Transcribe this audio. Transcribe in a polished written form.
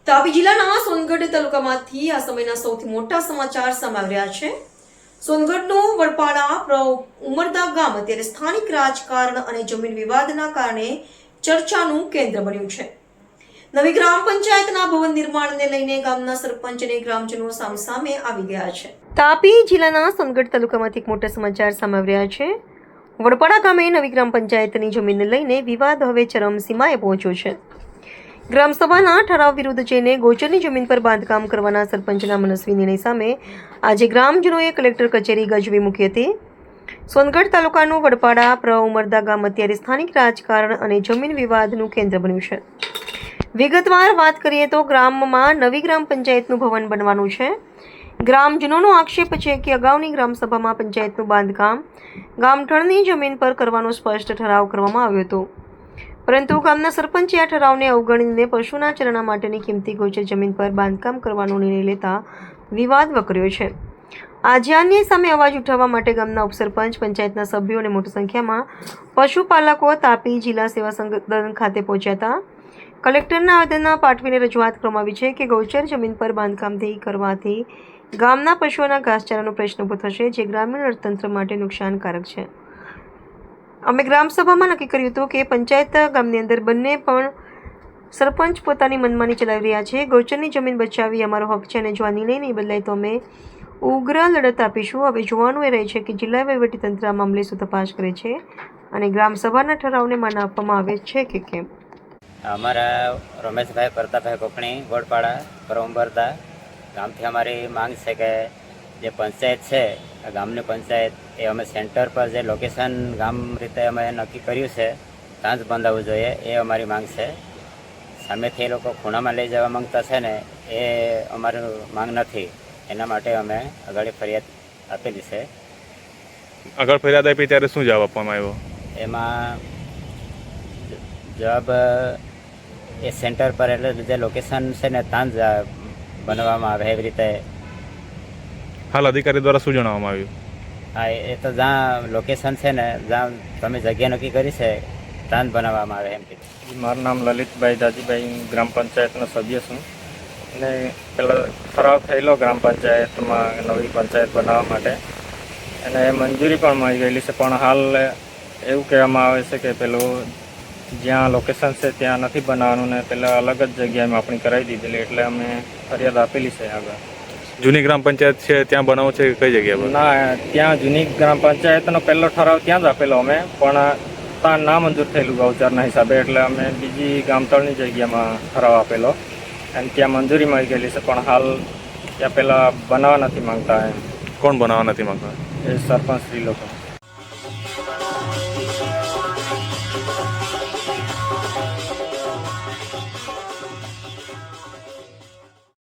તાપી જિલ્લાના સોનગઢ તાલુકામાંથી આ સમયના સૌથી મોટા સમાચાર સામે આવ્યા છે। સોનગઢનું વડપાડા ઉમરદા ગામ અત્યારે સ્થાનિક રાજકારણ અને જમીન વિવાદના કારણે ચર્ચાનું કેન્દ્ર બન્યું છે। નવી ગ્રામ પંચાયતના ભવન નિર્માણને લઈને ગામના સરપંચ અને ગ્રામજનો સામસામે આવી ગયા છે। તાપી જિલ્લાના સોનગઢ તાલુકામાંથી એક મોટા સમાચાર સામે આવ્યા છે। વડપાડા ગામે નવી ગ્રામ પંચાયતની જમીનને લઈને વિવાદ હવે ચરમસીમાએ પહોંચ્યો છે। ગ્રામસભાના ઠરાવ વિરુદ્ધ જઈને ગોચરની જમીન પર બાંધકામ કરવાના સરપંચના મનસ્વી નિર્ણય સામે આજે ગ્રામજનોએ કલેક્ટર કચેરી ગજવી મૂકી હતી। સોનગઢ તાલુકાનું વડપાડા ઉમરદા ગામ અત્યારે સ્થાનિક રાજકારણ અને જમીન વિવાદનું કેન્દ્ર બન્યું છે। વિગતવાર વાત કરીએ તો ગામમાં નવી ગ્રામ પંચાયતનું ભવન બનવાનું છે। ગ્રામજનોનો આક્ષેપ છે કે અગાઉની ગ્રામસભામાં પંચાયતનું બાંધકામ ગામઠળની જમીન પર કરવાનો સ્પષ્ટ ઠરાવ કરવામાં આવ્યો હતો, પરંતુ ગામના સરપંચે આ ઠરાવને અવગણીને પશુના ચરણા માટેની કિંમતી ગોચર જમીન પર બાંધકામ કરવાનો નિર્ણય લેતા વિવાદ વકર્યો છે। આજે અન્ય સામે અવાજ ઉઠાવવા માટે ગામના ઉપસરપંચ, પંચાયતના સભ્યો અને મોટી સંખ્યામાં પશુપાલકો તાપી જિલ્લા સેવા સદન ખાતે પહોંચ્યા હતા। કલેક્ટરના આવેદન પાઠવીને રજૂઆત કરવામાં આવી છે કે ગૌચર જમીન પર બાંધકામ કરવાથી ગામના પશુઓના ઘાસચારાનો પ્રશ્ન ઊભો થશે, જે ગ્રામીણ અર્થતંત્ર માટે નુકસાનકારક છે। અમે ગ્રામસભામાં નક્કી કર્યું હતું કે પંચાયત ગામની અંદર બંને પણ સરપંચ પોતાની મનમાની ચલાવી રહ્યા છે। ગૌચરની જમીન બચાવવી અમારો હક છે અને જો આ નિર્ણય નહીં બદલાય તો અમે ઉગ્ર લડત આપીશું। હવે જોવાનું એ રહે છે કે જિલ્લા વહીવટીતંત્ર આ મામલે શું તપાસ કરે છે અને ગ્રામસભાના ઠરાવને માન આપવામાં આવે છે કે કેમ। અમારા રમેશભાઈ પ્રતાપભાઈ કોકણી વડપાડા ઉમરદા ગામથી અમારી માંગ છે કે જે પંચાયત છે આ ગામની પંચાયત એ અમે સેન્ટર પર જે લોકેશન ગામ રીતે અમે નક્કી કર્યું છે ત્યાં જ બંધાવવું જોઈએ, એ અમારી માંગ છે। સામેથી એ લોકો ખૂણામાં લઈ જવા માંગતા છે ને, એ અમારી માંગ નથી। એના માટે અમે આગળ ફરિયાદ આપેલી છે। આગળ ફરિયાદ આપી ત્યારે શું જવાબ આપવામાં આવ્યો? એમાં જવાબ એ સેન્ટર પર એટલે જે લોકેશન છે ને ત્યાં જ બનાવવામાં આવે એવી રીતે। હાલ અધિકારી દ્વારા શું જણાવવામાં આવ્યું? હા, એ તો જ્યાં લોકેશન છે ને, જ્યાં તમે જગ્યા નક્કી કરી છે ત્યાં જ બનાવવામાં આવે એમ કીધું। મારું નામ લલિતભાઈ દાજીભાઈ, ગ્રામ પંચાયતનો સભ્ય છું અને પહેલાં ઠરાવ થયેલો ગ્રામ પંચાયતમાં નવી પંચાયત બનાવવા માટે અને મંજૂરી પણ મળી ગયેલી છે, પણ હાલ એવું કહેવામાં આવે છે કે પેલું જ્યાં લોકેશન છે ત્યાં નથી બનાવવાનું ને પહેલાં અલગ જ જગ્યાએ આપણી કરાવી દીધેલી, એટલે અમે ફરિયાદ આપેલી છે આગળ। જૂની ગ્રામ પંચાયત છે ત્યાં બનાવો છે કે કઈ જગ્યા પર? ના, ત્યાં જૂની ગ્રામ પંચાયતનો પહેલો ઠરાવ ત્યાં જ આપેલો અમે, પણ ત્યાં ના મંજૂર થયેલું ગૌચરના હિસાબે, એટલે અમે બીજી ગામતળની જગ્યામાં ઠરાવ આપેલો અને ત્યાં મંજૂરી મળી ગયેલી છે, પણ હાલ ત્યાં પહેલાં બનાવવા નથી માંગતા એમ। કોણ બનાવવા નથી માંગતા? એ સરપંચ શ્રી લોકો।